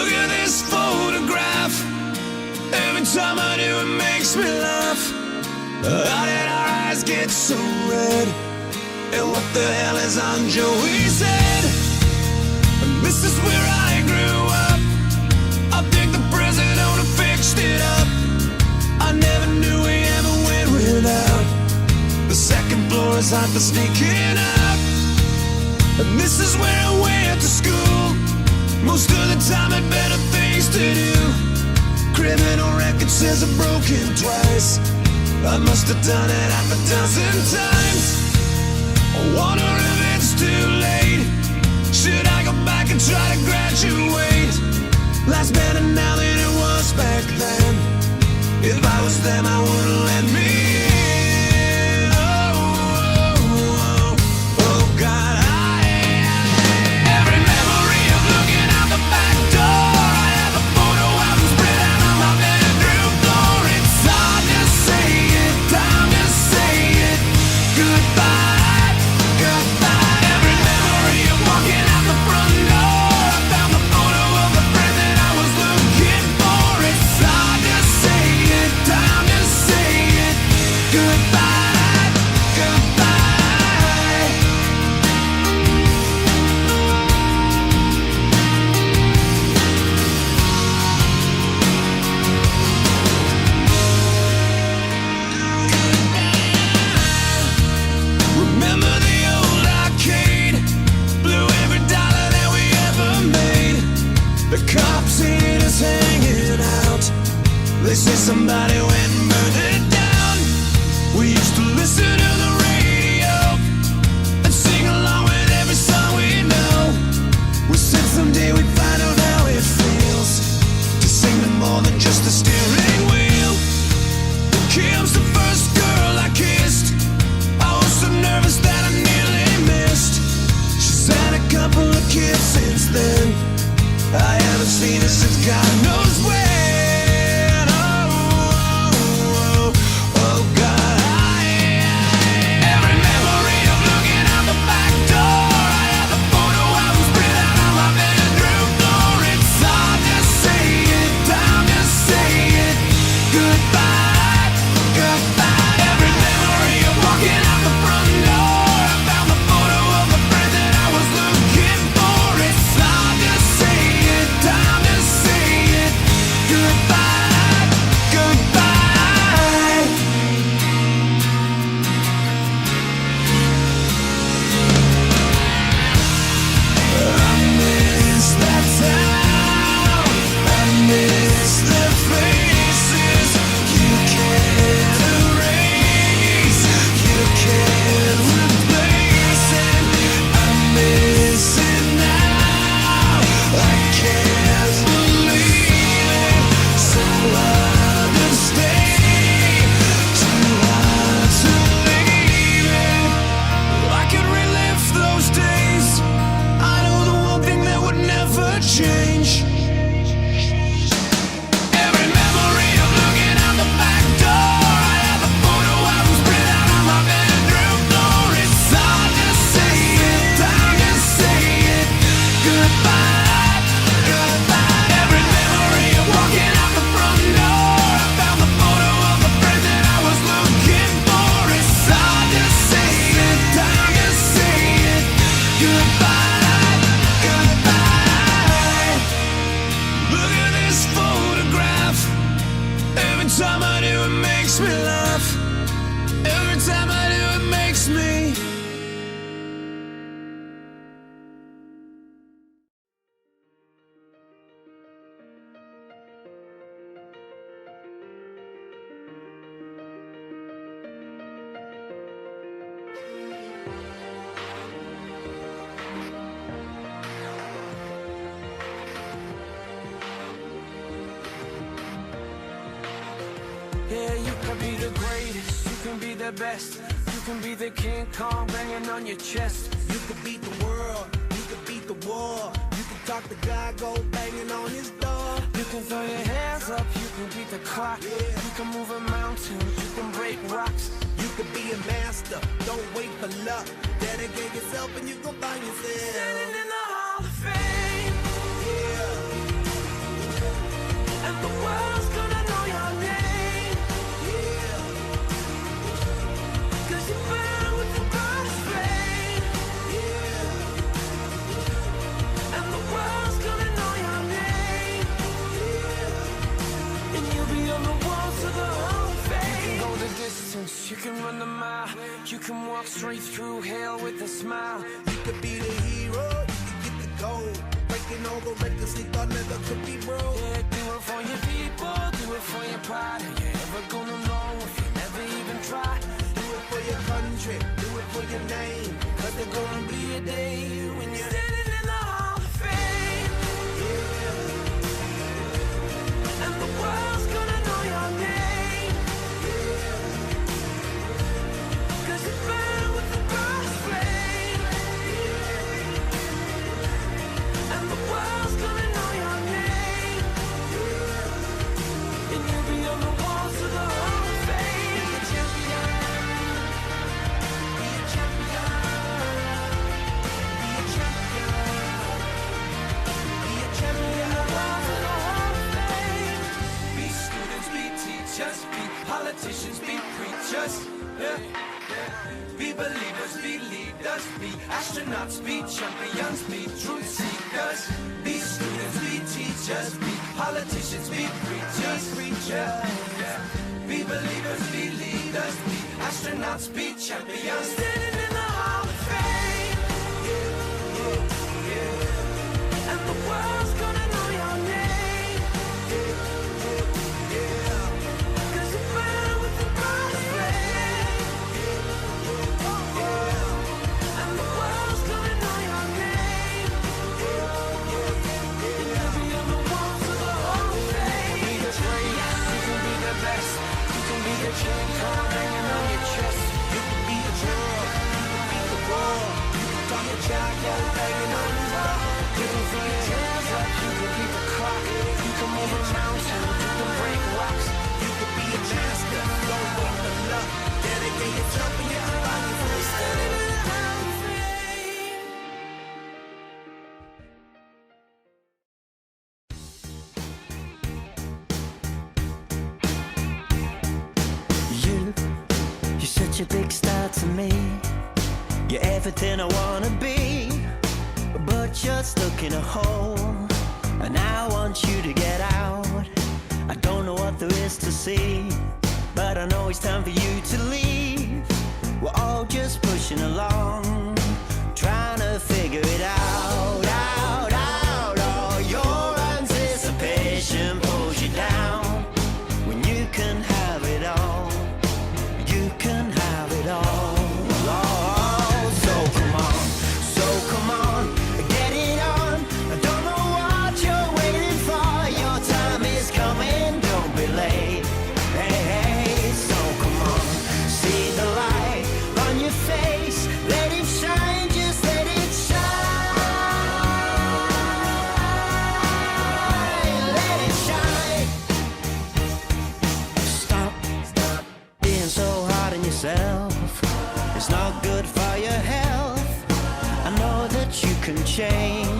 Look at this photograph. Every time I do it makes me laugh. How did our eyes get so red? And what the hell is on Joey's head? And this is where I grew up. I think the president fixed it up. I never knew we ever went without. The second floor is hot for sneaking up. And this is where I went to school. Most of the time had better things to do. Criminal record says I'm broken twice. I must have done it half a dozen times. I wonder if it's too late. Should I go back and try to graduate? Life's better now than it was back then. If I was them, I wouldn't let me in. Oh God, every memory of looking out the back door. I have a photo album spread out on my bedroom floor. It's hard to say it, time to say it. Goodbye, goodbye. Every memory of walking out the front door. I found the photo of the friend that I was looking for. It's hard to say it, time to say it. Goodbye, goodbye. Remember the old arcade? Blew every dollar that we ever made. The cops seen us hanging out. They say somebody went and burned it down. We used to listen to the radio and sing along with every song we know. We said someday we'd find out how it feels to sing to more than just a steering wheel. Kim's the first girl I kissed. I was so nervous that I nearly missed. She's had a couple of kids since then. I haven't seen her since God knows when. Oh God, every memory of looking out the back door. I have the photo album spread out on my bedroom floor. It's hard to say it, time to say it. Goodbye, goodbye. Every memory of walking out the front door. I found the photo of the friend that I was looking for. It's hard to say it, time to say it. Goodbye, goodbye. I miss that town. I miss the faces. You can't erase, you can't replace it. I miss it now. I can't believe it. So hard to stay, too hard to leave it. I could relive those days. I know the one thing that would never change. Every memory of looking out the back door. I have a photo album spread out on my bedroom floor. It's hard to say it, time to say it. Goodbye, goodbye. Every memory of walking out the front door. I found the photo of the friend that I was looking for. It's hard to say it, time to say it. Goodbye, goodbye. Look at this photograph. Every time I do it makes me laugh. Every time I do it makes me. Yeah, you can be the greatest, you can be the best. You can be the King Kong banging on your chest. You could beat the world, you could beat the war. You could talk to God, go banging on his door. You can throw your hands up, you can beat the clock. You can move a mountain, you can break rocks. You could be a master, don't wait for luck. Dedicate yourself and you gon' find yourself. Standing in the Hall of Fame. Yeah. run the mile. You can walk straight through hell with a smile. You could be the hero, you could get the gold. Breaking all the records they thought never could be broke. Yeah, do it for your people, do it for your pride. Are you ever gonna know if you never even try? Do it for your country, do it for your name. Cause there's gonna be a day when you're Standing in the Hall of Fame, and the world's gonna know your name. Cause you burn with the God's flame, and the world's gonna know your name. And you'll be on the walls of the Hall of Fame. Be a champion, be a champion, be a champion, be a champion. The walls of the Hall of Fame. Be students, be teachers, be politicians, be preachers. Yeah. Be believers, be leaders, be astronauts, be champions, be truth seekers. Be students, be teachers, be politicians, be preachers, yeah. Be believers, be leaders, be astronauts, be champions. Standing in the Hall of Fame, and the world's gonna know your name. Cause you burn with the God's flame, and the world's gonna know your name. And you'll be on the walls of the Hall of Fame. You can be the greatest, you can be the best. You can be the King Kong hanging on your chest. You could be the hero, you could be the war. You could talk your Chaco banging on the wall. You can throw your hands up, you can beat the clock. You can move a mountain, you can break rocks. You could be a master, don't wait for luck. Dedicate yourself and your body for the Standing in the Hall of Fame. You're such a big star to me. You're everything I wanna be, but you're stuck in a hole, and I want you to get out. I don't know what there is to see, but I know it's time for you to leave. We're all just pushing along, trying to figure it out, out, out. Oh, your anticipation pulls you down when you can have it all. You can have it all. Oh, so come on, get it on. I don't know what you're waiting for. Your time is coming, don't be late. Hey, hey, so come on, see the light on your face. Let it shine, just let it shine. Let it shine. Stop being so hard on yourself. It's not good for your health. I know that you can change.